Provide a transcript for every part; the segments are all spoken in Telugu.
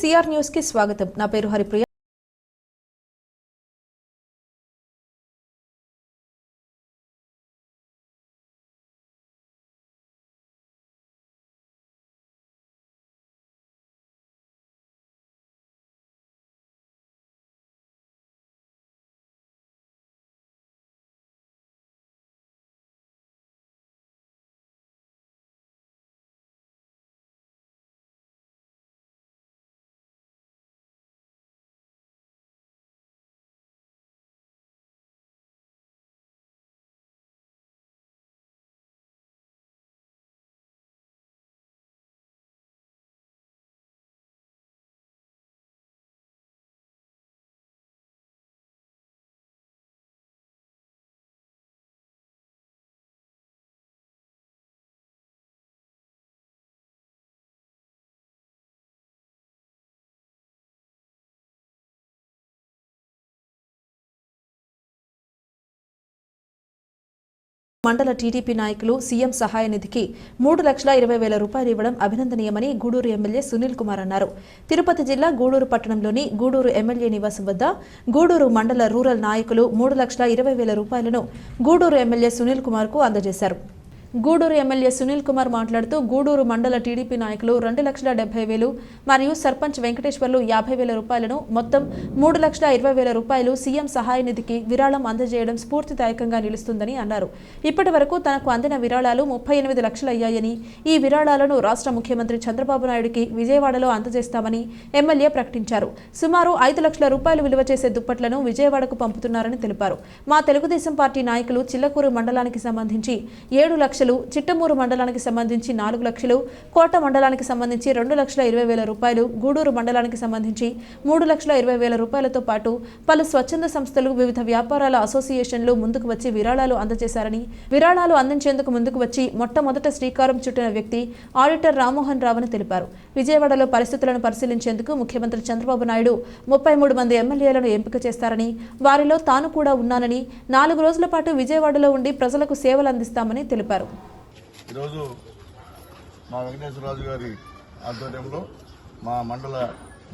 సిఆర్ న్యూస్ కి స్వాగతం. నా పేరు హరిప్రియ. మండల టీడీపీ నాయకులు సీఎం సహాయ నిధికి 3,20,000 రూపాయలు ఇవ్వడం అభినందనీయమని గూడూరు ఎమ్మెల్యే సునీల్ కుమార్ అన్నారు. తిరుపతి జిల్లా గూడూరు పట్టణంలోని గూడూరు ఎమ్మెల్యే నివాసం వద్ద గూడూరు మండల రూరల్ నాయకులు 3,20,000 రూపాయలను గూడూరు ఎమ్మెల్యే సునీల్ కుమార్ కు అందజేశారు. గూడూరు ఎమ్మెల్యే సునీల్ కుమార్ మాట్లాడుతూ గూడూరు మండల టీడీపీ నాయకులు 2,70,000 మరియు సర్పంచ్ వెంకటేశ్వర్లు 50,000 రూపాయలను మొత్తం 3,20,000 రూపాయలు సీఎం సహాయ నిధికి విరాళం అందజేయడం స్ఫూర్తిదాయకంగా నిలుస్తుందని అన్నారు. ఇప్పటి వరకు తనకు అందిన విరాళాలు 38 లక్షలు అయ్యాయని, ఈ విరాళాలను రాష్ట్ర ముఖ్యమంత్రి చంద్రబాబు నాయుడుకి విజయవాడలో అందజేస్తామని ఎమ్మెల్యే ప్రకటించారు. సుమారు 5 లక్షల రూపాయలు విలువ చేసే దుప్పట్లను విజయవాడకు పంపుతున్నారని తెలిపారు. మా తెలుగుదేశం పార్టీ నాయకులు చిల్లకూరు మండలానికి సంబంధించి 7 లక్షలు, చిట్టమూరు మండలానికి సంబంధించి 4 లక్షలు, కోట మండలానికి సంబంధించి 2,20,000 రూపాయలు, గూడూరు మండలానికి సంబంధించి 3,20,000 రూపాయలతో పాటు పలు స్వచ్ఛంద సంస్థలు, వివిధ వ్యాపారాల అసోసియేషన్లు ముందుకు వచ్చి విరాళాలు అందజేశారని, విరాళాలు అందించేందుకు ముందుకు వచ్చి మొట్టమొదట శ్రీకారం చుట్టిన వ్యక్తి ఆడిటర్ రామ్మోహన్ రావుని తెలిపారు. విజయవాడలో పరిస్థితులను పరిశీలించేందుకు ముఖ్యమంత్రి చంద్రబాబు నాయుడు 33 మంది ఎమ్మెల్యేలను ఎంపిక చేస్తారని, వారిలో తాను కూడా ఉన్నానని, 4 రోజుల పాటు విజయవాడలో ఉండి ప్రజలకు సేవలు అందిస్తామని తెలిపారు. ఈరోజు మా వెంకటేశ్వరరాజు గారి ఆధ్వర్యంలో మా మండల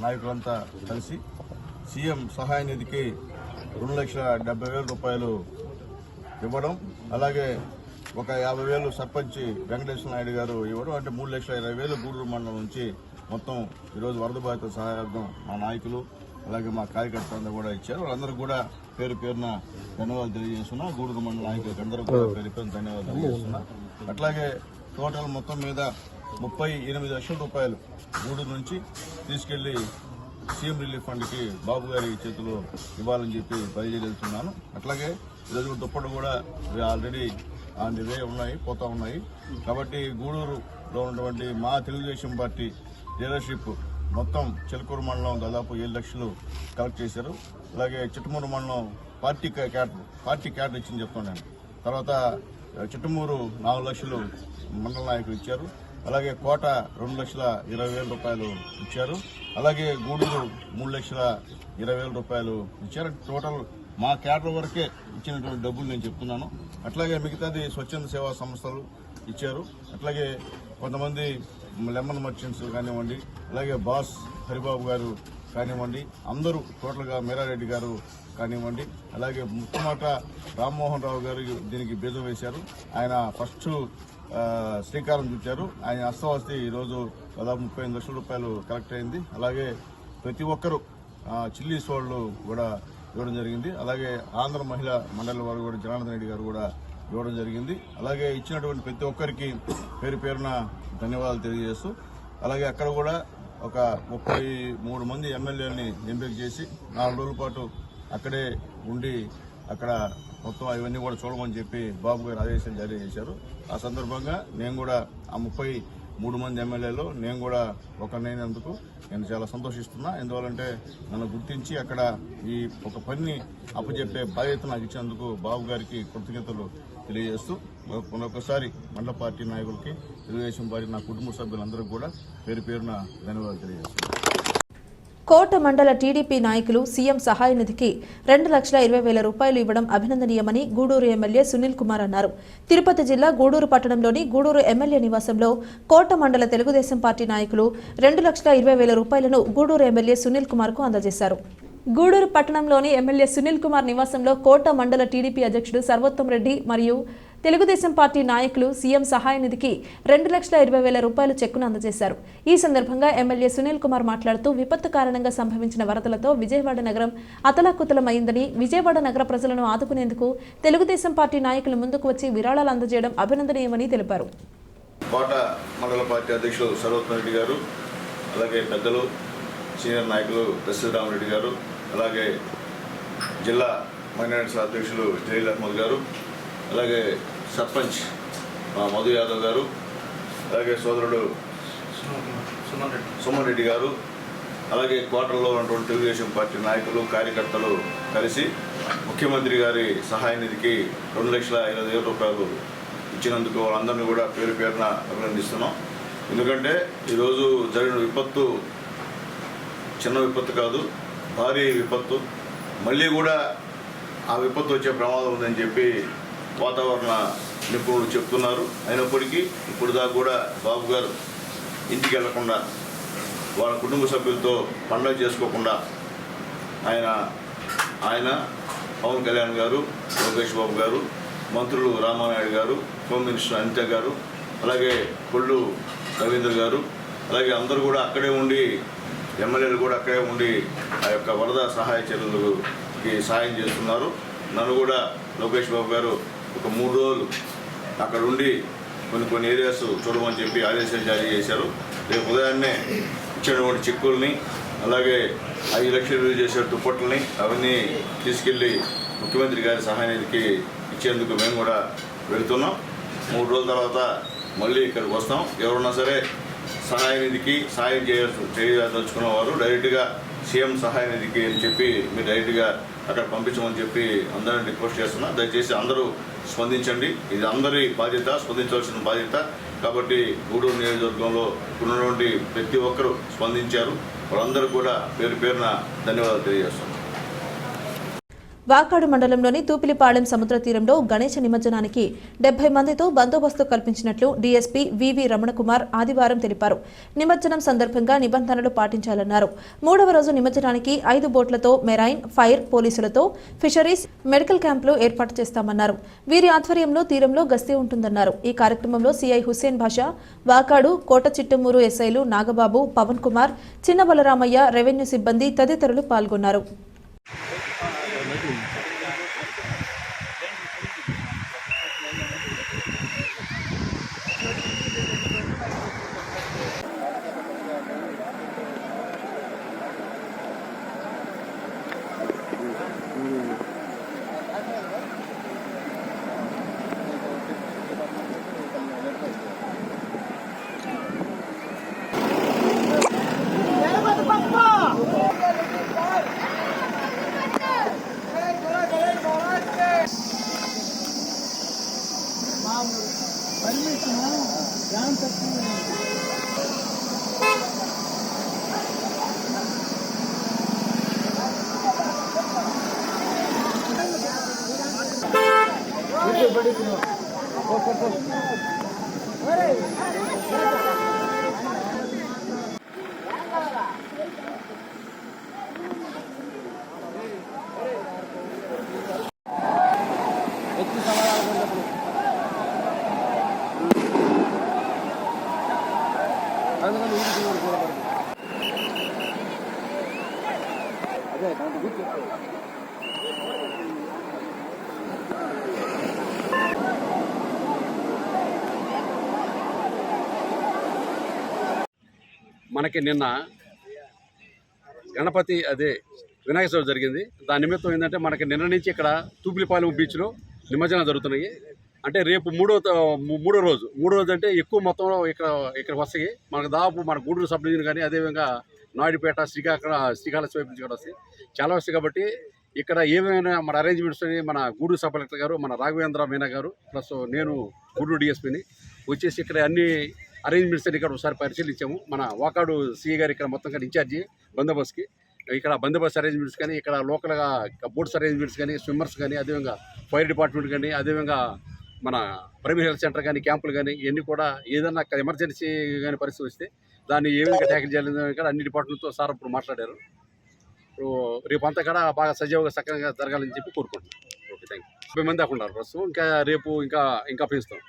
నాయకులంతా కలిసి సీఎం సహాయ నిధికి 2,70,000 రూపాయలు ఇవ్వడం, అలాగే ఒక 50,000 సర్పంచ్ వెంకటేశ్వర నాయుడు గారు ఇవ్వడం, అంటే 3,20,000 గూడూరు మండలం నుంచి మొత్తం ఈరోజు వరద బాధిత సహాయార్థం మా నాయకులు అలాగే మా కార్యకర్తలందరూ కూడా ఇచ్చారు. వాళ్ళందరూ కూడా పేరు పేరున ధన్యవాదాలు తెలియజేస్తున్నా. గూడూరు మండల నాయకులకు అందరూ కూడా పేరు పేరున ధన్యవాదాలు తెలియజేస్తున్నా. అట్లాగే టోటల్ మొత్తం మీద 38 లక్షల రూపాయలు గూడూరు నుంచి తీసుకెళ్లి సీఎం రిలీఫ్ ఫండ్కి బాబు గారి చేతిలో ఇవ్వాలని చెప్పి బయలుదేరుతున్నాను. అట్లాగే ఈరోజు దుప్పట్లు కూడా ఆల్రెడీ ఆన్ ది వే ఉన్నాయి, పోతా ఉన్నాయి. కాబట్టి గూడూరులో ఉన్నటువంటి మా తెలుగుదేశం పార్టీ లీడర్షిప్ మొత్తం చిలకూరు మండలం దాదాపు 7 లక్షలు కలెక్ట్ చేశారు. అలాగే చిట్టమూరు మండలం పార్టీ క్యాడర్ ఇచ్చింది చెప్తున్నాను. తర్వాత చిట్టమూరు 4 లక్షలు మండల నాయకులు ఇచ్చారు. అలాగే కోట 2,20,000 రూపాయలు ఇచ్చారు. అలాగే గూడూరు 3,20,000 రూపాయలు ఇచ్చారు. టోటల్ మా క్యాడర్ వరకే ఇచ్చినటువంటి డబ్బులు నేను చెప్తున్నాను. అట్లాగే మిగతాది స్వచ్ఛంద సేవా సంస్థలు ఇచ్చారు. అట్లాగే కొంతమంది లెమన్ మర్చెంట్స్ కానివ్వండి, అలాగే బాస్ హరిబాబు గారు కానివ్వండి, అందరూ టోటల్గా మీరారెడ్డి గారు కానివ్వండి, అలాగే ముఖ్యమాట రామ్మోహన్ రావు గారు దీనికి బీజం వేశారు. ఆయన ఫస్ట్ శ్రీకారం చుట్టారు. ఆయన అస్తవస్తి ఈరోజు దాదాపు 35 లక్షల రూపాయలు కలెక్ట్ అయింది. అలాగే ప్రతి ఒక్కరూ చిల్లీస్ వాళ్ళు కూడా ఇవ్వడం జరిగింది. అలాగే ఆంధ్ర మహిళా మండలి వారు కూడా జనార్దన్ రెడ్డి గారు కూడా ఇవ్వడం జరిగింది. అలాగే ఇచ్చినటువంటి ప్రతి ఒక్కరికి పేరు పేరున ధన్యవాదాలు తెలియజేస్తూ, అలాగే అక్కడ కూడా ఒక 33 మంది ఎమ్మెల్యేలని ఎంపిక చేసి 4 రోజుల పాటు అక్కడే ఉండి అక్కడ మొత్తం అవన్నీ కూడా చూడమని చెప్పి బాబు గారు ఆదేశాలు జారీ చేశారు. ఆ సందర్భంగా నేను కూడా ఆ 33 మంది ఎమ్మెల్యేలో నేను కూడా ఒకరినైనందుకు నేను చాలా సంతోషిస్తున్నా. ఎందువల్లంటే నన్ను గుర్తించి అక్కడ ఈ ఒక పని అప్పచెప్పే బాధ్యత నాకు ఇచ్చినందుకు బాబు గారికి కృతజ్ఞతలు తెలియజేస్తూ మరొకసారి మండల పార్టీ నాయకులకి, తెలుగుదేశం పార్టీ నా కుటుంబ సభ్యులందరికీ కూడా పేరు పేరున ధన్యవాదాలు తెలియజేస్తున్నాను. కోట మండల టీడీపీ నాయకులు సీఎం సహాయ నిధికి 2,20,000 రూపాయలు ఇవ్వడం అభినందనీయమని గూడూరు ఎమ్మెల్యే సునీల్ కుమార్ అన్నారు. తిరుపతి జిల్లా గూడూరు పట్టణంలోని గూడూరు ఎమ్మెల్యే నివాసంలో కోట మండల తెలుగుదేశం పార్టీ నాయకులు 2,20,000 రూపాయలను గూడూరు ఎమ్మెల్యే సునీల్ కుమార్ కు అందజేశారు. గూడూరు పట్టణంలోని ఎమ్మెల్యే సునీల్ కుమార్ నివాసంలో కోట మండల టీడీపీ అధ్యక్షుడు సర్వోత్తం రెడ్డి మరియు తెలుగుదేశం పార్టీ నాయకులు సీఎం సహాయ నిధికి 2,20,000 రూపాయల చెక్కును అందజేశారు. ఈ సందర్భంగా ఎమ్మెల్యే సునీల్ కుమార్ మాట్లాడుతూ విపత్తు కారణంగా సంభవించిన వరదలతో విజయవాడ నగరం అతలాకుతలమైందని, విజయవాడ నగర ప్రజలను ఆదుకునేందుకు తెలుగుదేశం పార్టీ నాయకులు ముందుకు వచ్చి విరాళాలు అందజేయడం అభినందనీయమని తెలిపారు. కోట మండల పార్టీ అధ్యక్షులు సర్వోత్తం రెడ్డి గారు, అలాగే పెద్దలు సీనియర్ నాయకులు దశరథరామరెడ్డి గారు, అలాగే జిల్లా మైనారిటీస్ అధ్యక్షులు జలీల్ అహ్మద్ గారు, అలాగే సర్పంచ్ మధు యాదవ్ గారు, అలాగే సోదరుడు సుమన్ రెడ్డి గారు, అలాగే కోటలో ఉన్నటువంటి తెలుగుదేశం పార్టీ నాయకులు కార్యకర్తలు కలిసి ముఖ్యమంత్రి గారి సహాయ నిధికి 2,20,000 రూపాయలు ఇచ్చినందుకు వాళ్ళందరినీ కూడా పేరు పేరున అభినందిస్తున్నాం. ఎందుకంటే ఈరోజు జరిగిన విపత్తు చిన్న విపత్తు కాదు, భారీ విపత్తు. మళ్ళీ కూడా ఆ విపత్తు వచ్చే ప్రమాదం ఉందని చెప్పి వాతావరణ నిపుణులు చెప్తున్నారు. అయినప్పటికీ ఇప్పుడు దాకా కూడా బాబు గారు ఇంటికి వెళ్లకుండా, వాళ్ళ కుటుంబ సభ్యులతో పండుగ చేసుకోకుండా ఆయన పవన్ కళ్యాణ్ గారు, లోకేష్ బాబు గారు, మంత్రులు రామానాయుడు గారు, హోమ్ మినిస్టర్ అనిత గారు, అలాగే కొల్లు రవీంద్ర గారు, అలాగే అందరూ కూడా అక్కడే ఉండి, ఎమ్మెల్యేలు కూడా అక్కడే ఉండి ఆ యొక్క వరద సహాయ చర్యలకి సహాయం చేస్తున్నారు. నన్ను కూడా లోకేష్ బాబు గారు ఒక 3 రోజులు అక్కడ ఉండి కొన్ని ఏరియాస్ చూడమని చెప్పి ఆదేశాలు జారీ చేశారు. రేపు ఉదయాన్నే ఇచ్చినటువంటి చెక్కుల్ని, అలాగే 5 లక్షలు విలువ చేసే దుప్పట్లని అవన్నీ తీసుకెళ్ళి ముఖ్యమంత్రి గారి సహాయ నిధికి ఇచ్చేందుకు మేము కూడా వెళుతున్నాం. 3 రోజుల తర్వాత మళ్ళీ ఇక్కడికి వస్తాం. ఎవరున్నా సరే సహాయ నిధికి సాయం చేయదలుచుకున్న వారు డైరెక్ట్గా సీఎం సహాయ నిధికి అని చెప్పి మీరు డైరెక్ట్గా అక్కడ పంపించమని చెప్పి అందరిని రిక్వెస్ట్ చేస్తున్నా. దయచేసి అందరూ స్పందించండి. ఇది అందరి బాధ్యత, స్పందించవలసిన బాధ్యత. కాబట్టి గూడూరు నియోజకవర్గంలో ఉన్నటువంటి ప్రతి ఒక్కరూ స్పందించారు. వాళ్ళందరూ కూడా పేరు పేరున ధన్యవాదాలు తెలియజేస్తున్నాం. వాకాడు మండలంలోని తూపిలిపాళెం సముద్ర తీరంలో గణేశ నిమజ్జనానికి 70 మందితో బందోబస్తు కల్పించినట్లు డీఎస్పీ వివి రమణకుమార్ ఆదివారం తెలిపారు. నిమజ్జనం సందర్భంగా నిబంధనలు పాటించాలన్నారు. 3వ రోజు నిమజ్జనానికి 5 బోట్లతో మెరైన్, ఫైర్, పోలీసులతో ఫిషరీస్, మెడికల్ క్యాంపులు ఏర్పాటు చేస్తామన్నారు. వీరి ఆధ్వర్యంలో తీరంలో గస్తీ ఉంటుందన్నారు. ఈ కార్యక్రమంలో సిఐ హుస్సేన్ భాషా, వాకాడు, కోట చిట్టమూరు ఎస్ఐలు నాగబాబు, పవన్ కుమార్, చిన్న బలరామయ్య, రెవెన్యూ సిబ్బంది తదితరులు పాల్గొన్నారు. మనకి నిన్న గణపతి వినాయక చవితి జరిగింది. దాని నిమిత్తం ఏంటంటే మనకి నిన్న నుంచి ఇక్కడ తూపిలిపాలెం బీచ్లో నిమజ్జనం జరుగుతున్నాయి. అంటే రేపు మూడో రోజు అంటే ఎక్కువ మొత్తంలో ఇక్కడ వస్తాయి. మనకు దాదాపు మన గూడూరు సబ్ డివిజన్ కానీ, అదేవిధంగా నాయుడుపేట, శ్రీకాళహస్తి వైపు నుంచి కూడా వస్తాయి, చాలా వస్తాయి. కాబట్టి ఇక్కడ ఏమైనా మన అరేంజ్మెంట్స్ మన గూడూరు సబ్ కలెక్టర్ గారు, మన రాఘవేంద్ర మీనా గారు, ప్లస్ నేను గూడూరు డిఎస్పీని వచ్చేసి ఇక్కడ అన్ని అరేంజ్మెంట్స్ ఇక్కడ ఒకసారి పరిశీలించాము. మన వాకాడు సిఐ గారు ఇక్కడ మొత్తం ఇన్ఛార్జి బందోబస్తుకి ఇక్కడ బందోబస్తు అరేంజ్మెంట్స్ కానీ, ఇక్కడ లోకల్గా బోట్స్ అరేంజ్మెంట్స్ కానీ, స్విమ్మర్స్ కానీ, అదేవిధంగా ఫైర్ డిపార్ట్మెంట్ కానీ, అదేవిధంగా మన ప్రైమరీ హెల్త్ సెంటర్ కానీ, క్యాంపులు కానీ ఇవన్నీ కూడా ఏదన్నా ఎమర్జెన్సీ కానీ పరిస్థితి వస్తే దాన్ని ఏ విధంగా ట్యాకిల్ చేయాలని కూడా అన్ని డిపార్ట్మెంట్తో సార్ ఇప్పుడు మాట్లాడారు. ఇప్పుడు రేపు అంతా కూడా బాగా సజీవంగా సక్రమంగా జరగాలని చెప్పి కోరుకుంటున్నాం. Okay, thank you. 50 మంది దాకా ఉన్నారు ప్రస్తుతం. ఇంకా రేపు ఇంకా పెంచుతాం.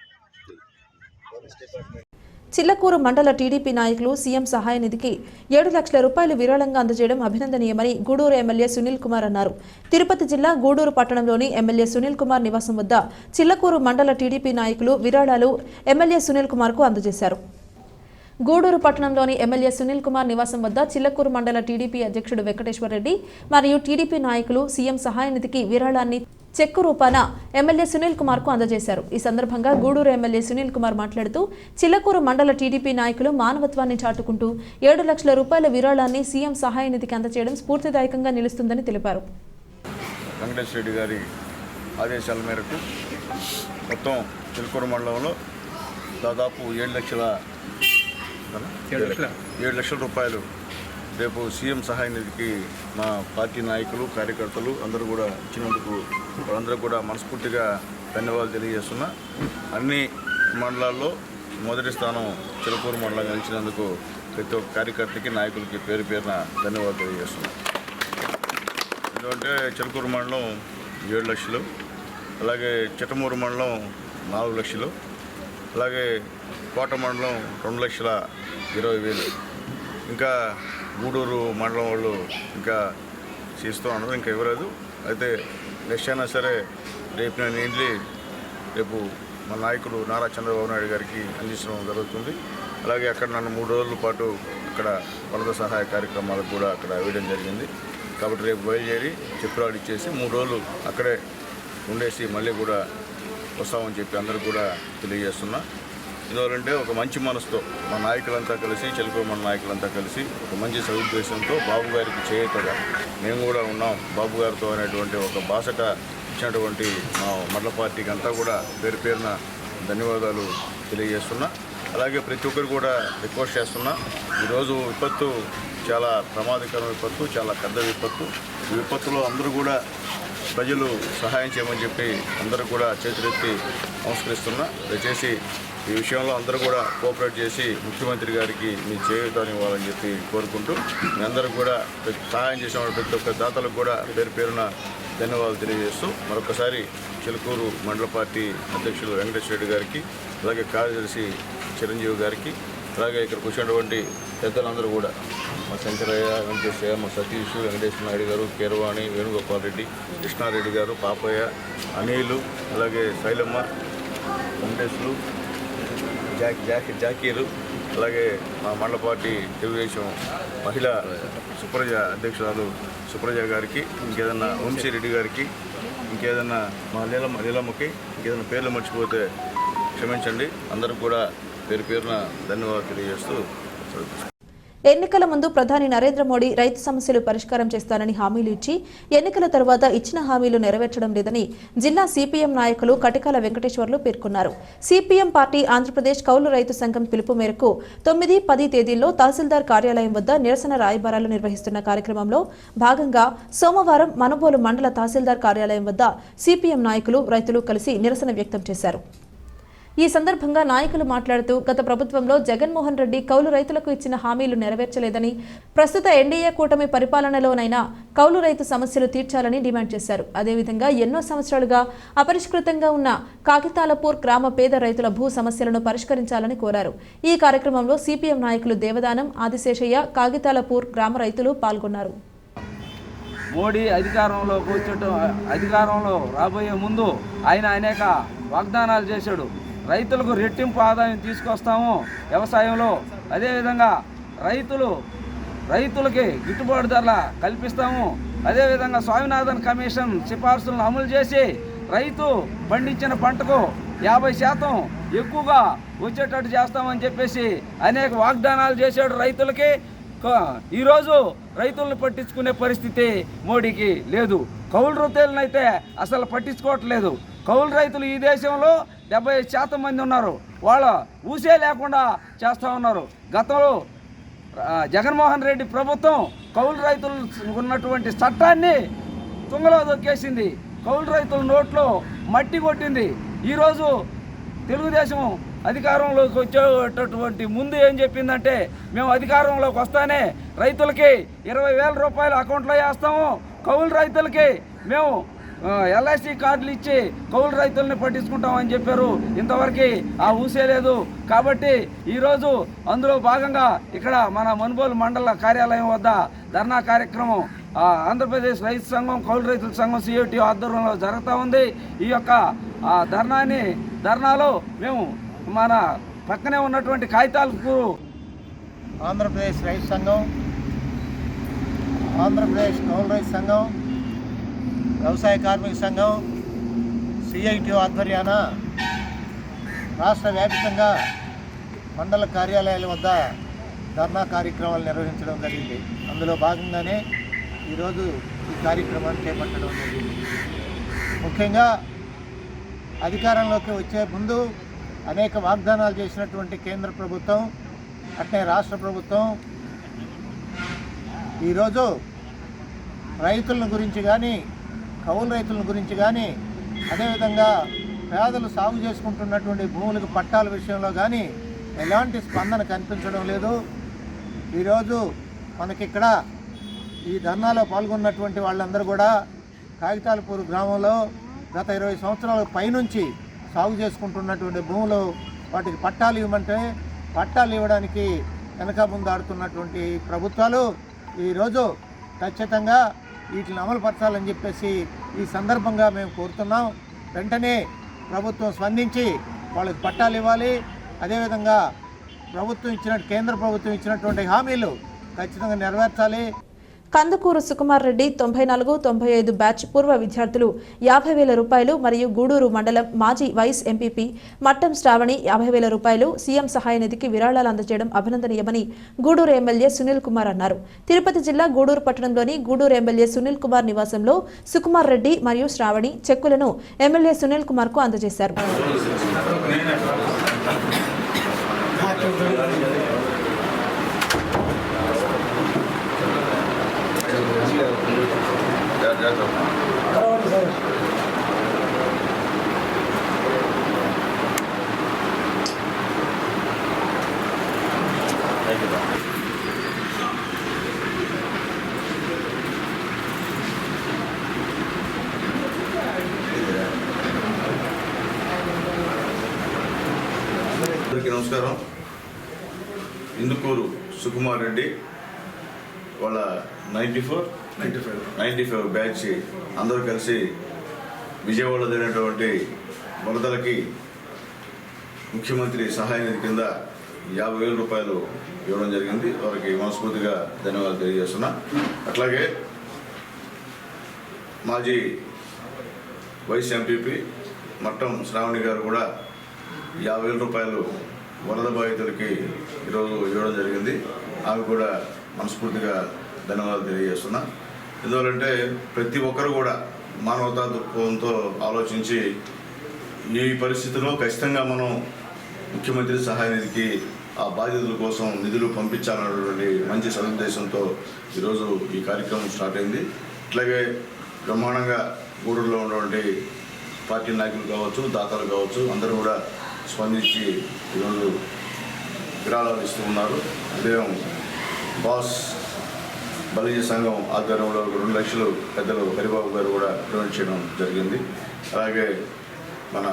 చిల్లకూరు మండల టీడీపీ నాయకులు సీఎం సహాయ నిధికి 7 లక్షల రూపాయలు విరాళంగా అందజేయడం అభినందనీయమని గూడూరు ఎమ్మెల్యే సునీల్ కుమార్ అన్నారు. తిరుపతి జిల్లా గూడూరు పట్టణంలోని ఎమ్మెల్యే సునీల్ కుమార్ నివాసం వద్ద చిల్లకూరు మండల టీడీపీ నాయకులు విరాళాలు ఎమ్మెల్యే సునీల్ కుమార్ కు అందజేశారు. గూడూరు పట్టణంలోని ఎమ్మెల్యే సునీల్ కుమార్ నివాసం వద్ద చిల్లకూరు మండల టీడీపీ అధ్యక్షుడు వెంకటేశ్వరరెడ్డి మరియు టీడీపీ నాయకులు సీఎం సహాయ నిధికి విరాళాన్ని చెక్కు రూపాన ఎమ్మెల్యే సునీల్ కుమార్ కు అందజేశారు. ఈ సందర్భంగా గూడూరు ఎమ్మెల్యే సునీల్ కుమార్ మాట్లాడుతూ చిల్లకూరు మండల టీడీపీ నాయకులు మానవత్వాన్ని చాటుకుంటూ 7 లక్షల రూపాయల విరాళాన్ని సీఎం సహాయ నిధికి అందజేయడం స్ఫూర్తిదాయకంగా నిలుస్తుందని తెలిపారు. వెంకటేశ్వర రెడ్డి గారి ఆదేశాల మేరకు మొత్తం చిల్లకూరు మండలంలో దాదాపు 7 లక్షల రూపాయలు రేపు సీఎం సహాయ నిధికి మా పార్టీ నాయకులు, కార్యకర్తలు అందరూ కూడా ఇచ్చినందుకు వాళ్ళందరూ కూడా మనస్ఫూర్తిగా ధన్యవాదాలు తెలియజేస్తున్నా. అన్ని మండలాల్లో మొదటి స్థానం చిల్లకూరు మండలంగా ఇచ్చినందుకు ప్రతి ఒక్క కార్యకర్తకి, నాయకులకి పేరు పేరున ధన్యవాదాలు తెలియజేస్తున్నా. ఎందుకంటే చిల్లకూరు మండలం 7 లక్షలు, అలాగే చిట్టమూరు మండలం 4 లక్షలు, అలాగే కోట మండలం 2,20,000, ఇంకా గూడూరు మండలం వాళ్ళు ఇంకా చేస్తూ ఉన్నారు, ఇంకా ఇవ్వలేదు. అయితే నెక్స్ట్ అయినా సరే రేపు నేను రేపు మా నాయకుడు నారా చంద్రబాబు నాయుడు గారికి అందించడం జరుగుతుంది. అలాగే అక్కడ నన్ను 3 రోజుల పాటు అక్కడ వరద సహాయ కార్యక్రమాలకు కూడా అక్కడ వేయడం జరిగింది. కాబట్టి రేపు బయలుదేరి చెప్పురాడు ఇచ్చేసి 3 రోజులు అక్కడే ఉండేసి మళ్ళీ కూడా వస్తామని చెప్పి అందరూ కూడా తెలియజేస్తున్నా. ఎందుకంటే ఒక మంచి మనసుతో మా నాయకులంతా కలిసి, చిల్లకూరు మన నాయకులంతా కలిసి ఒక మంచి సదుద్దేశంతో బాబు గారికి చేయతగా మేము కూడా ఉన్నాం బాబు గారితో అనేటువంటి ఒక బాసట ఇచ్చినటువంటి మా మండల పార్టీకి అంతా కూడా పేరు పేరున ధన్యవాదాలు తెలియజేస్తున్నా. అలాగే ప్రతి ఒక్కరు కూడా రిక్వెస్ట్ చేస్తున్నా, ఈరోజు విపత్తు చాలా ప్రమాదకర విపత్తు, చాలా పెద్ద విపత్తు. ఈ విపత్తులో అందరూ కూడా ప్రజలు సహాయం చేయమని చెప్పి అందరూ కూడా చేతులెత్తి నమస్కరిస్తున్నా. దయచేసి ఈ విషయంలో అందరూ కూడా కోఆపరేట్ చేసి ముఖ్యమంత్రి గారికి మీ చేయూతనివ్వాలని చెప్పి కోరుకుంటూ మీ అందరూ కూడా సహాయం చేసిన ప్రతి ఒక్క దాతలకు కూడా పేరు పేరున ధన్యవాదాలు తెలియజేస్తూ మరొకసారి చిల్లకూరు మండల పార్టీ అధ్యక్షులు వెంకటేశ్వర రెడ్డి గారికి, అలాగే కార్యదర్శి చిరంజీవి గారికి, అలాగే ఇక్కడికి వచ్చినటువంటి పెద్దలందరూ కూడా మా శంకరయ్య, వెంకటేశ్వరయ్య, మా సతీష్, వెంకటేశ్వర నాయుడు గారు, కీరవాణి, వేణుగోపాల్ రెడ్డి, కృష్ణారెడ్డి గారు, పాపయ్య, అనిలు, అలాగే శైలమ్మ, వెంకటేశ్వరు, జాకీరు, అలాగే మా మండల పార్టీ తెలుగుదేశం మహిళా సుప్రజ అధ్యక్షురాలు సుప్రజ గారికి, ఇంకేదన్నా వంశీరెడ్డి గారికి, ఇంకేదన్నా మా నీలమ్మకి ఇంకేదైనా పేర్లు మర్చిపోతే క్షమించండి. అందరూ కూడా పేరు పేరున ధన్యవాదాలు తెలియజేస్తూ ఎన్నికల ముందు ప్రధాని నరేంద్ర మోడీ రైతు సమస్యలు పరిష్కారం చేస్తానని హామీలు ఇచ్చి ఎన్నికల తర్వాత ఇచ్చిన హామీలు నెరవేర్చడం లేదని జిల్లా సిపిఎం నాయకులు కటికాల వెంకటేశ్వర్లు పేర్కొన్నారు. సిపిఎం పార్టీ ఆంధ్రప్రదేశ్ కౌలు రైతు సంఘం పిలుపు మేరకు 9, 10 తేదీల్లో తహసీల్దార్ కార్యాలయం వద్ద నిరసన రాయబారాలు నిర్వహిస్తున్న కార్యక్రమంలో భాగంగా సోమవారం మనుబోలు మండల తహసీల్దార్ కార్యాలయం వద్ద సిపిఎం నాయకులు, రైతులు కలిసి నిరసన వ్యక్తం చేశారు. ఈ సందర్భంగా నాయకులు మాట్లాడుతూ గత ప్రభుత్వంలో జగన్మోహన్ రెడ్డి కౌలు రైతులకు ఇచ్చిన హామీలు నెరవేర్చలేదని, ప్రస్తుత ఎన్డీఏ కూటమి పరిపాలనలోనైనా కౌలు రైతు సమస్యలు తీర్చాలని డిమాండ్ చేశారు. అదేవిధంగా ఎన్నో సంవత్సరాలుగా అపరిష్కృతంగా ఉన్న కాగితాలపూర్ గ్రామ పేద రైతుల భూ సమస్యలను పరిష్కరించాలని కోరారు. ఈ కార్యక్రమంలో సిపిఎం నాయకులు దేవదానం, ఆదిశేషయ్య, కాగితాలపూర్ గ్రామ రైతులు పాల్గొన్నారు. మోడీ అధికారంలో రాబోయే ముందు ఆయన అనేక వాగ్దానాలు చేశాడు. రైతులకు రెట్టింపు ఆదాయం తీసుకొస్తాము వ్యవసాయంలో, అదేవిధంగా రైతులకి గిట్టుబాటు ధరల కల్పిస్తాము, అదేవిధంగా స్వామినాథన్ కమిషన్ సిఫార్సులను అమలు చేసి రైతు పండించిన పంటకు 50% ఎక్కువగా వచ్చేటట్టు చేస్తామని చెప్పేసి అనేక వాగ్దానాలు చేశాడు రైతులకి. ఈరోజు రైతులను పట్టించుకునే పరిస్థితి మోడీకి లేదు. కౌలు రైతులనైతే అసలు పట్టించుకోవట్లేదు. కౌలు రైతులు ఈ దేశంలో 75% మంది ఉన్నారు. వాళ్ళ ఊసే లేకుండా చేస్తూ ఉన్నారు. గతంలో జగన్మోహన్ రెడ్డి ప్రభుత్వం కౌలు రైతులు ఉన్నటువంటి చట్టాన్ని తుంగలో దొక్కేసింది. కౌలు రైతుల నోట్లో మట్టి కొట్టింది. ఈరోజు తెలుగుదేశం అధికారంలోకి వచ్చేటటువంటి ముందు ఏం చెప్పిందంటే, మేము అధికారంలోకి వస్తానే రైతులకి 20,000 రూపాయలు అకౌంట్లో వేస్తాము, కౌలు రైతులకి మేము ఎల్ఐసి కార్డులు ఇచ్చి కౌలు రైతుల్ని పట్టించుకుంటామని చెప్పారు. ఇంతవరకు ఆ ఊసే లేదు. కాబట్టి ఈరోజు అందులో భాగంగా ఇక్కడ మన మనుబోలు మండల కార్యాలయం వద్ద ధర్నా కార్యక్రమం ఆంధ్రప్రదేశ్ రైతు సంఘం, కౌలు రైతుల సంఘం CIT ఆధ్వర్యంలో జరుగుతూ ఉంది. ఈ యొక్క ధర్నాలో మేము మన పక్కనే ఉన్నటువంటి కాగితాలకు ఆంధ్రప్రదేశ్ రైతు సంఘం, ఆంధ్రప్రదేశ్ కౌలు రైతు సంఘం, వ్యవసాయ కార్మిక సంఘం CIT ఆధ్వర్యాన రాష్ట్ర వ్యాప్తంగా మండల కార్యాలయాల వద్ద ధర్నా కార్యక్రమాలు నిర్వహించడం జరిగింది. అందులో భాగంగానే ఈరోజు ఈ కార్యక్రమాన్ని చేపట్టడం జరిగింది. ముఖ్యంగా అధికారంలోకి వచ్చే ముందు అనేక వాగ్దానాలు చేసినటువంటి కేంద్ర ప్రభుత్వం, అట్నే రాష్ట్ర ప్రభుత్వం ఈరోజు రైతుల గురించి కానీ, కౌలు రైతుల గురించి కానీ, అదేవిధంగా పేదలు సాగు చేసుకుంటున్నటువంటి భూములకు పట్టాల విషయంలో కానీ ఎలాంటి స్పందన కనిపించడం లేదు. ఈరోజు మనకిక్కడ ఈ ధర్నాలో పాల్గొన్నటువంటి వాళ్ళందరూ కూడా కాగితాలపూర్ గ్రామంలో గత 20 సంవత్సరాల పైనుంచి సాగు చేసుకుంటున్నటువంటి భూములు వాటికి పట్టాలు ఇవ్వమంటే పట్టాలు ఇవ్వడానికి వెనక ముందాడుతున్నటువంటి ప్రభుత్వాలు ఈరోజు ఖచ్చితంగా వీటిని అమలుపరచాలని చెప్పేసి ఈ సందర్భంగా మేము కోరుతున్నాం. వెంటనే ప్రభుత్వం స్పందించి వాళ్ళకి పట్టాలు ఇవ్వాలి. అదేవిధంగా కేంద్ర ప్రభుత్వం ఇచ్చినటువంటి హామీలు ఖచ్చితంగా నెరవేర్చాలి. కందుకూరు సుకుమార్ రెడ్డి 94, 95 బ్యాచ్ పూర్వ విద్యార్థులు 50,000 రూపాయలు మరియు గూడూరు మండలం మాజీ వైస్ ఎంపీపీ మట్టం శ్రావణి 50,000 రూపాయలు సీఎం సహాయ నిధికి విరాళాలు అందజేయడం అభినందనీయమని గూడూరు ఎమ్మెల్యే సునీల్ కుమార్ అన్నారు. తిరుపతి జిల్లా గూడూరు పట్టణంలోని గూడూరు ఎమ్మెల్యే సునీల్ కుమార్ నివాసంలో సుకుమార్ రెడ్డి మరియు శ్రావణి చెక్కులను ఎమ్మెల్యే సునీల్ కుమార్ కు అందజేశారు. అందరికీ నమస్కారం. ఇందుకూరు సుకుమార్ రెడ్డి వాళ్ళ 95 బ్యాచ్ అందరూ కలిసి విజయవాడలో జరిగినటువంటి వరదలకి ముఖ్యమంత్రి సహాయ నిధి కింద 50,000 రూపాయలు ఇవ్వడం జరిగింది. వారికి మనస్ఫూర్తిగా ధన్యవాదాలు తెలియజేస్తున్నా. అట్లాగే మాజీ వైస్ ఎంపీపీ మట్టం శ్రావణి గారు కూడా 50,000 రూపాయలు వరద బాధితులకి ఈరోజు ఇవ్వడం జరిగింది. ఆమె కూడా మనస్ఫూర్తిగా ధన్యవాదాలు తెలియజేస్తున్నా. ఎందువల్లంటే ప్రతి ఒక్కరు కూడా మానవతా దృక్పథంతో ఆలోచించి ఈ పరిస్థితిలో ఖచ్చితంగా మనం ముఖ్యమంత్రి సహాయ నిధికి ఆ బాధితుల కోసం నిధులు పంపించాలన్నటువంటి మంచి సదుద్దేశంతో ఈరోజు ఈ కార్యక్రమం స్టార్ట్ అయింది. అట్లాగే బ్రహ్మాండంగా గూడూరులో ఉన్నటువంటి పార్టీ నాయకులు కావచ్చు, దాతలు కావచ్చు, అందరూ కూడా స్పందించి ఈరోజు విరాళాలు ఇస్తూ ఉన్నారు. ఉదయం బాస్ బలిజ సంఘం ఆధ్వర్యంలో 2 లక్షలు పెద్దలు హరిబాబు గారు కూడా డొనేట్ చేయడం జరిగింది. అలాగే మన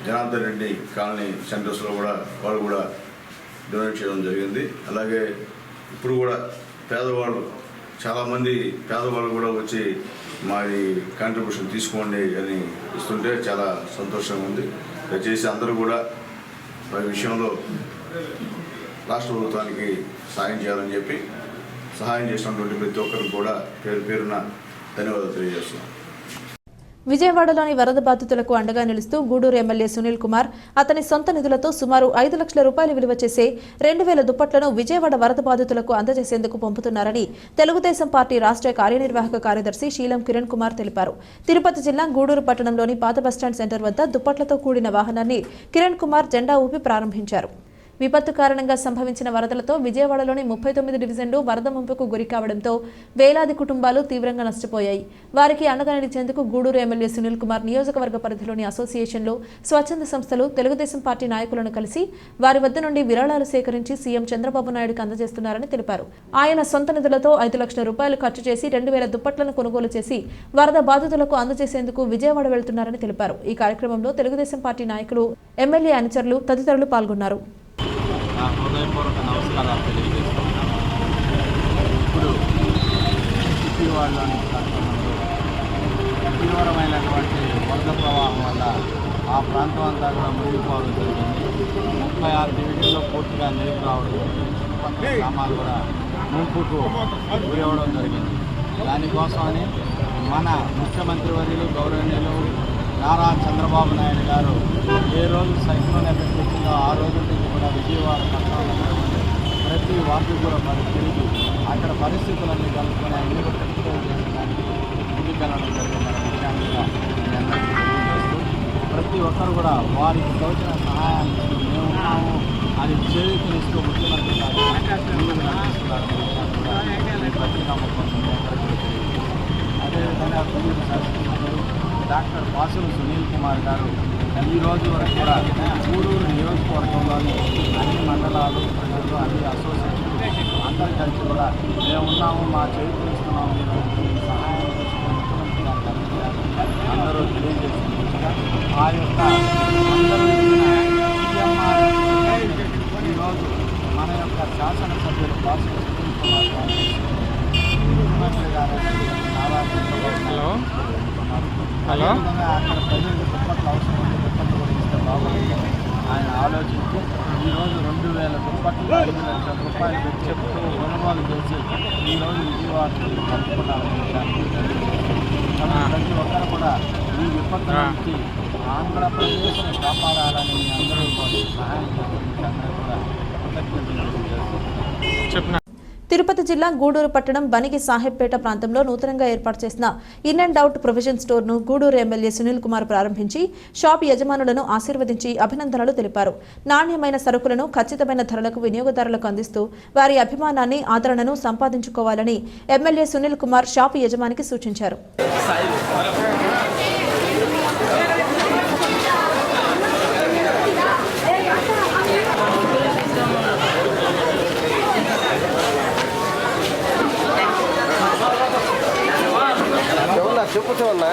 జనార్దన్ రెడ్డి కాలనీ సెంటర్స్లో కూడా వాళ్ళు కూడా డొనేట్ చేయడం జరిగింది. అలాగే ఇప్పుడు కూడా చాలామంది పేదవాళ్ళు కూడా వచ్చి మాది కాంట్రిబ్యూషన్ తీసుకోండి అని ఇస్తుంటే చాలా సంతోషంగా ఉంది. దయచేసి అందరూ కూడా ఈ విషయంలో రాష్ట్ర ప్రభుత్వానికి సహాయం చేయాలని చెప్పి సహాయం చేసినటువంటి ప్రతి ఒక్కరికి కూడా పేరున ధన్యవాదాలు తెలియజేస్తున్నాం. విజయవాడలోని వరద బాధితులకు అండగా నిలుస్తూ గూడూరు ఎమ్మెల్యే సునీల్ కుమార్ అతని సొంత నిధులతో సుమారు 5 లక్షల రూపాయలు విలువ చేసే 2,000 దుప్పట్లను విజయవాడ వరద బాధితులకు అందజేసేందుకు పంపుతున్నారని తెలుగుదేశం పార్టీ రాష్ట్ర కార్యనిర్వాహక కార్యదర్శి శీలం కిరణ్ కుమార్ తెలిపారు. తిరుపతి జిల్లా గూడూరు పట్టణంలోని పాత బస్టాండ్ సెంటర్ వద్ద దుప్పట్లతో కూడిన వాహనాన్ని కిరణ్ కుమార్ జెండా ఊపి ప్రారంభించారు. విపత్తు కారణంగా సంభవించిన వరదలతో విజయవాడలోని 39 డివిజన్లు వరద ముంపుకు గురి కావడంతో వేలాది కుటుంబాలు తీవ్రంగా నష్టపోయాయి. వారికి అండగా నిలిచేందుకు గూడూరు ఎమ్మెల్యే సునీల్ కుమార్ నియోజకవర్గ పరిధిలోని అసోసియేషన్లు, స్వచ్ఛంద సంస్థలు, తెలుగుదేశం పార్టీ నాయకులను కలిసి వారి వద్ద నుండి విరాళాలు సేకరించి సీఎం చంద్రబాబు నాయుడుకు అందజేస్తున్నారని తెలిపారు. ఆయన సొంత నిధులతో 5 లక్షల రూపాయలు ఖర్చు చేసి 2000 దుప్పట్లను కొనుగోలు చేసి వరద బాధితులకు అందజేసేందుకు విజయవాడ వెళ్తున్నారని తెలిపారు. ఈ కార్యక్రమంలో తెలుగుదేశం పార్టీ నాయకులు, ఎమ్మెల్యే అనుచరులు తదితరులు పాల్గొన్నారు. హృదయపూర్వక నమస్కారాలు తెలియజేస్తున్నాను. ఇప్పుడు విజయవాడలోని ప్రాంతంలో తీవ్రమైనటువంటి వరద ప్రవాహం వల్ల ఆ ప్రాంతం అంతా కూడా మునిగిపోవడం జరిగింది. 36 డివిజన్లో పూర్తిగా నీరు రావడం, గ్రామాలు కూడా ముంపుకు గురవడం జరిగింది. దానికోసమని మన ముఖ్యమంత్రి వర్యులు గౌరవనీయులు నారా చంద్రబాబు నాయుడు గారు ఏ రోజు సైక్లోన్ ఎఫెక్ట్ వచ్చిందో ఆ రోజు నుంచి కూడా విజయవాడ పట్టణంలో ప్రతి వార్డు కూడా మరి తిరిగి అక్కడ పరిస్థితులన్నీ కలుపుకొని అన్ని కంట్రోల్ చేసడానికి ముందుకెళ్ళడం జరిగిందన్న విషయాన్ని కూడా మీ అందరికీ తెలియజేస్తూ ప్రతి ఒక్కరు కూడా వారికి తోచిన సహాయాన్ని మేము ఉన్నాము అని చేయూతనిస్తూ ముఖ్యమంత్రి గారు ముందుకు నడిపిస్తున్నారనే విషయాన్ని కూడా ఈ పత్రికా ముఖం అదేవిధంగా గూడూరు శాసనసభ్యులు డాక్టర్ పాసులు సునీల్ కుమార్ గారు ఈ రోజు వరకు కూడా గూడూరు నియోజకవర్గంలోని అన్ని మండలాలు, ప్రజలు, అన్ని అసోసియేషన్లు అందరూ కలిసి కూడా మేము ఉన్నాము, మా చేయూతనిస్తున్నాము, మీరు సహాయం ముఖ్యమంత్రి గారికి అందజేయాలని అందరూ తెలియజేస్తున్నట్టుగా ఆ యొక్క అందరూ ఈరోజు మన యొక్క శాసనసభ్యులు పాసులు సునీల్ కుమార్ గారు ముఖ్యమంత్రి గారు నారా చంద్రబాబు అదేవిధంగా అక్కడ ప్రజలకు దుప్పట్లు అవసరం ఉంటే దుప్పట్లు కూడా ఇస్తే బాగుంటుంది ఆయన ఆలోచించి ఈరోజు 2000 దుప్పట్లు 5 లక్షల రూపాయలు పెట్టి చెప్తూ కొనుగోలు చేసి ఈరోజు విజయవాడకి కలుపుకున్నారని ప్రతి ఒక్కరు కూడా ఈ విపత్తు నుంచి ఆంధ్రప్రదేశ్ని కాపాడాలని అందరూ సహాయం చేసిన కూడా కృతజ్ఞతలు తెలియజేస్తూ తిరుపతి జిల్లా గూడూరు పట్టణం బనికి సాహెబ్పేట ప్రాంతంలో నూతనంగా ఏర్పాటు చేసిన ఇన్ అండ్ అవుట్ ప్రొవిజన్ స్టోర్ను గూడూరు ఎమ్మెల్యే సునీల్ కుమార్ ప్రారంభించి షాప్ యజమానులను ఆశీర్వదించి అభినందనలు తెలిపారు. నాణ్యమైన సరుకులను ఖచ్చితమైన ధరలకు వినియోగదారులకు అందిస్తూ వారి అభిమానాన్ని, ఆదరణను సంపాదించుకోవాలని ఎమ్మెల్యే సునీల్ కుమార్ షాపు యజమానికి సూచించారు. చెప్పుతున్నా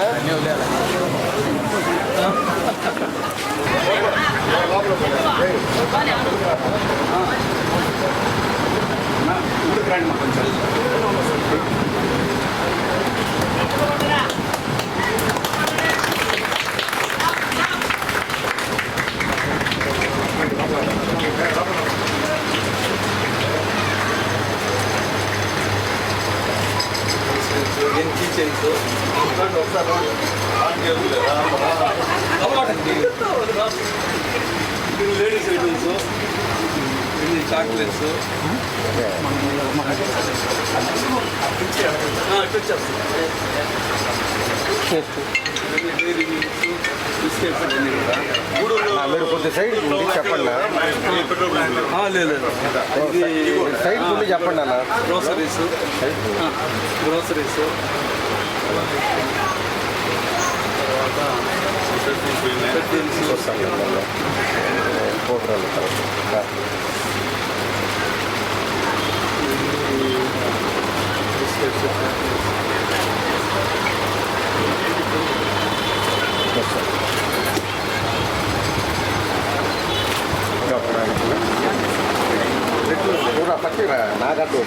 లేడీస్ ఐటమ్స్, చాక్లెట్స్ మీరు కొంచెం సైడ్ చెప్పండి. లేదు సైడ్ నుండి చెప్పండి అన్న. గ్రోసరీస్ పక్కన నాగట్టు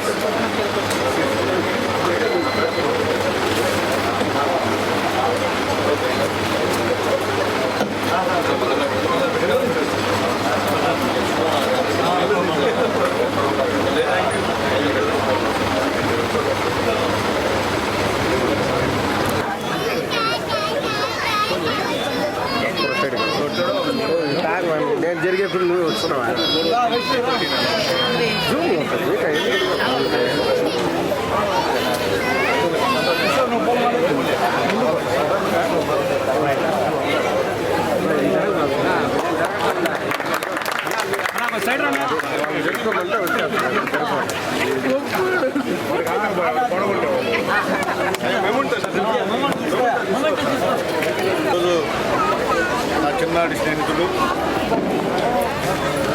నేను జరిగేప్పుడు నువ్వు వస్తున్నావా? సైడ్ రా పెట్టుకోమంటే ఈరోజు నా చిన్ననాటి స్నేహితులు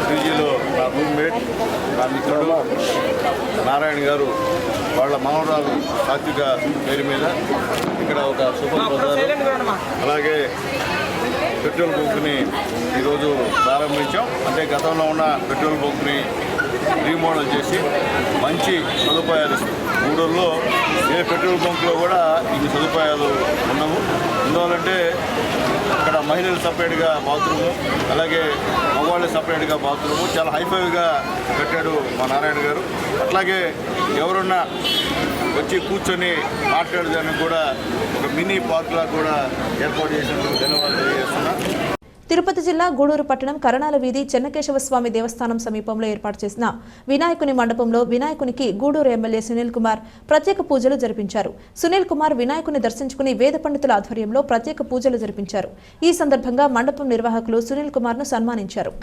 పీజీలో నా రూమ్మేట్ నా మిత్రుడు నారాయణ గారు వాళ్ళ మనవరాలు సాత్విక పేరు మీద ఇక్కడ ఒక సూపర్ బజార్ అలాగే పెట్రోల్ బంక్ని ఈరోజు ప్రారంభించాం. అంటే గతంలో ఉన్న పెట్రోల్ బంక్ని రీమోడల్ చేసి మంచి సదుపాయాలు ఇస్తాం. గూడూరులో ఏ పెట్రోల్ బంక్లో కూడా ఇన్ని సదుపాయాలు ఉండవు. ఎందువల్లంటే ఇక్కడ మహిళలు సపరేట్గా బాత్రూము, అలాగే మగవాళ్ళు సపరేట్గా బాత్రూము చాలా హైఫైగా కట్టాడు మా నారాయణ గారు. అట్లాగే ఎవరున్నా వచ్చి కూర్చొని మాట్లాడేదానికి కూడా ఒక మినీ పార్క్లా కూడా ఏర్పాటు చేసినందుకు ధన్యవాదాలు తెలియజేస్తున్నా. తిరుపతి జిల్లా గూడూరు పట్టణం కరణాల వీధి చెన్నకేశవ స్వామి దేవస్థానం సమీపంలో ఏర్పాటు చేసిన వినాయకుని మండపంలో వినాయకునికి గూడూరు ఎమ్మెల్యే సునీల్ కుమార్ ప్రత్యేక పూజలు జరిపించారు. సునీల్ కుమార్ వినాయకుని దర్శించుకుని వేద పండితుల ఆధ్వర్యంలో ప్రత్యేక పూజలు జరిపించారు. ఈ సందర్భంగా మండపం నిర్వాహకులు సునీల్ కుమార్ ను సన్మానించారు.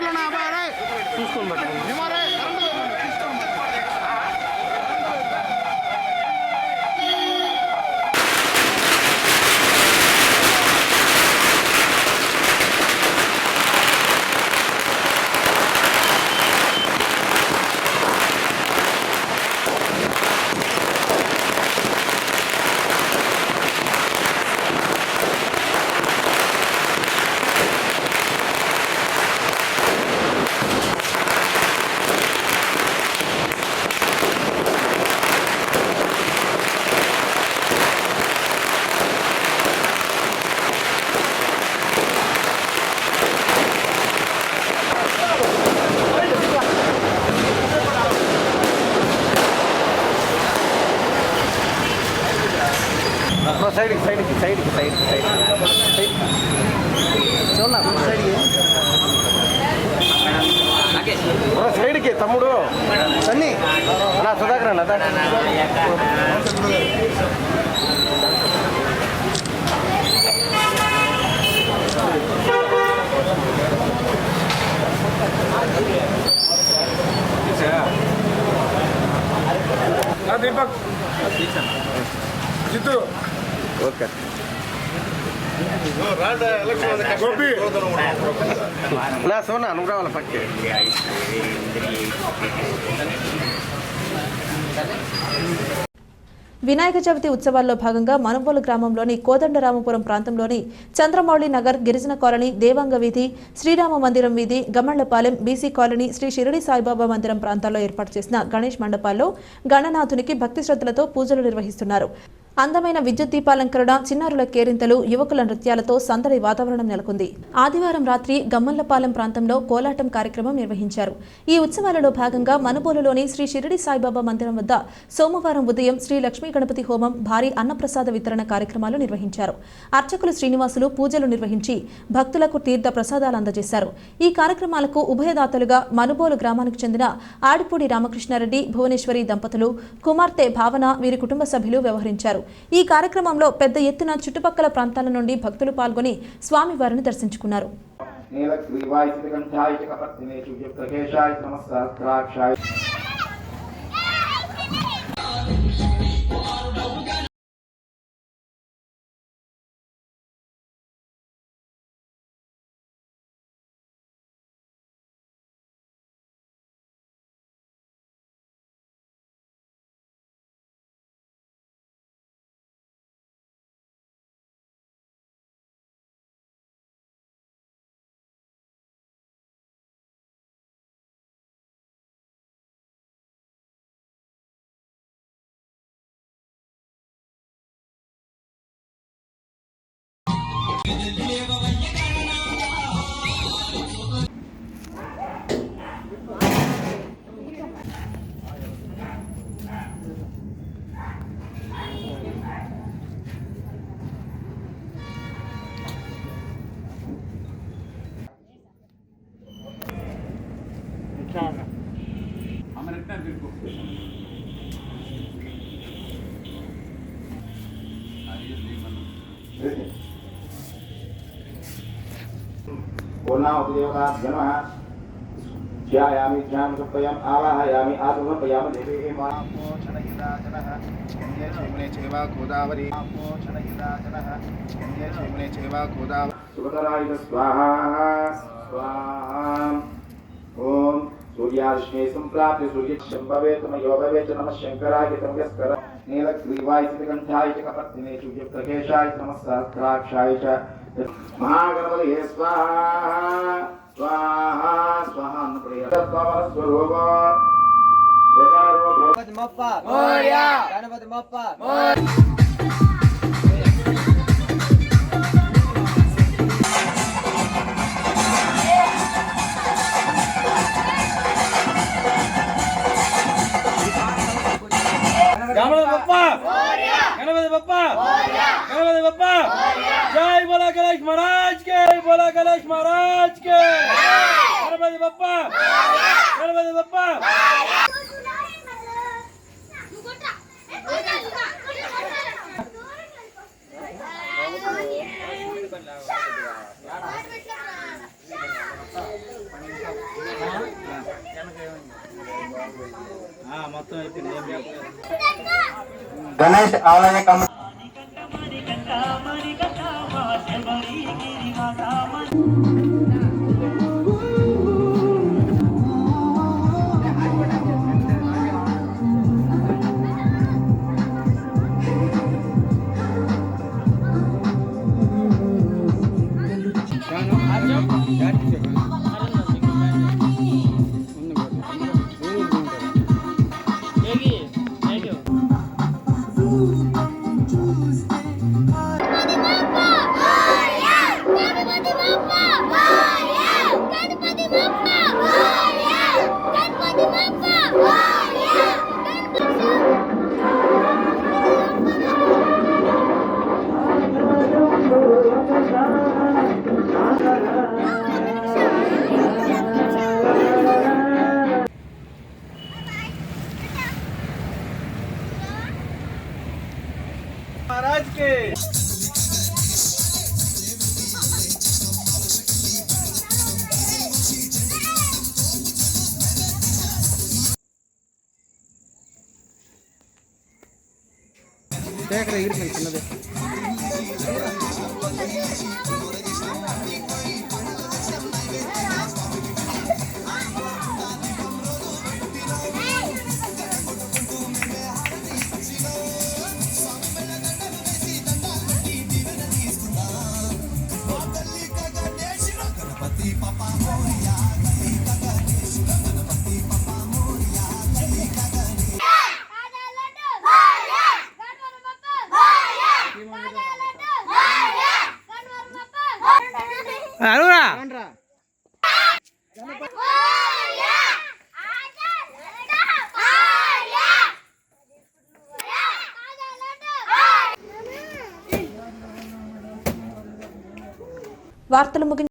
సైడ్కి తమ్ముడు సన్నీ నా సుధాకర్ అన్న దీపక్ జిత్తు ఓకే నా సోనా నువ్వు రావాలి పక్కే వినాయక చవితి ఉత్సవాల్లో భాగంగా మనుబోలు గ్రామంలోని కోదండరామపురం ప్రాంతంలోని చంద్రమౌళి నగర్, గిరిజన కాలనీ, దేవాంగ వీధి, శ్రీరామ మందిరం వీధి, గమ్మళ్లపాలెం, బీసీ కాలనీ, శ్రీ షిరిడి సాయిబాబా మందిరం ప్రాంతాల్లో ఏర్పాటు చేసిన గణేష్ మండపాల్లో గణనాథునికి భక్తి శ్రద్ధలతో పూజలు నిర్వహిస్తున్నారు. అందమైన విద్యుత్ దీపాలంకరణ, చిన్నారుల కేరింతలు, యువకుల నృత్యాలతో సందడి వాతావరణం నెలకొంది. ఆదివారం రాత్రి గమ్మళ్లపాలెం ప్రాంతంలో కోలాటం కార్యక్రమం నిర్వహించారు. ఈ ఉత్సవాలలో భాగంగా మనుబోలులోని శ్రీ షిరిడి సాయిబాబా మందిరం వద్ద సోమవారం ఉదయం శ్రీ లక్ష్మీ గణపతి హోమం, భారీ అన్నప్రసాద వితరణ కార్యక్రమాలు నిర్వహించారు. అర్చకులు శ్రీనివాసులు పూజలు నిర్వహించి భక్తులకు తీర్థ ప్రసాదాలు అందజేశారు. ఈ కార్యక్రమాలకు ఉభయదాతలుగా మనుబోలు గ్రామానికి చెందిన ఆడిపూడి రామకృష్ణారెడ్డి, భువనేశ్వరి దంపతులు, కుమార్తె భావన, వీరి కుటుంబ సభ్యులు వ్యవహరించారు. ఈ కార్యక్రమంలో పెద్ద ఎత్తున చుట్టుపక్కల ప్రాంతాల నుండి భక్తులు పాల్గొని స్వామివారిని దర్శించుకున్నారు. ध्यायामि ध्यानं समर्पयामि आवाहयामि आत्मसमर्पयामि देवी आपोषणयिताजनः गङ्गे क्षेम्ने चैव गोदावरी आपोषणयिताजनः गङ्गे क्षेम्ने चैव गोदावरी सुभद्राय स्वाहा स्वाहा ओम सूर्याश्मे संप्राप्य सूर्यशंभवे तमयो भवे च नमः शंकराय तमस्कर नीलग्रीवाय चित्रगंधाय च कपर्दिने युक्तकेशाय नमः सहस्राक्षाय च महागणपतये स्वाहा स्वाहा स्वाहा अन्नप्रिय स्वरूप गणपति बप्पा मोरया गणपति बप्पा गणपति बप्पा गणपति बप्पा जय बोला गणेश महाराज के बोला गणेश महाराज के गणपति बप्पा गणपति बप्पा गणेश आलय कम महाराज के देख रहे हैं चिन्नदे వార్తలు ముగించే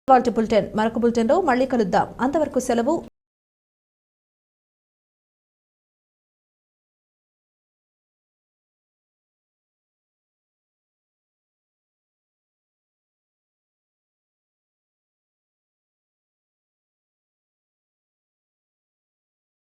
బులెటిన్ మరొక బులెటిన్లో మళ్ళీ కలుద్దాం. అంతవరకు సెలవు.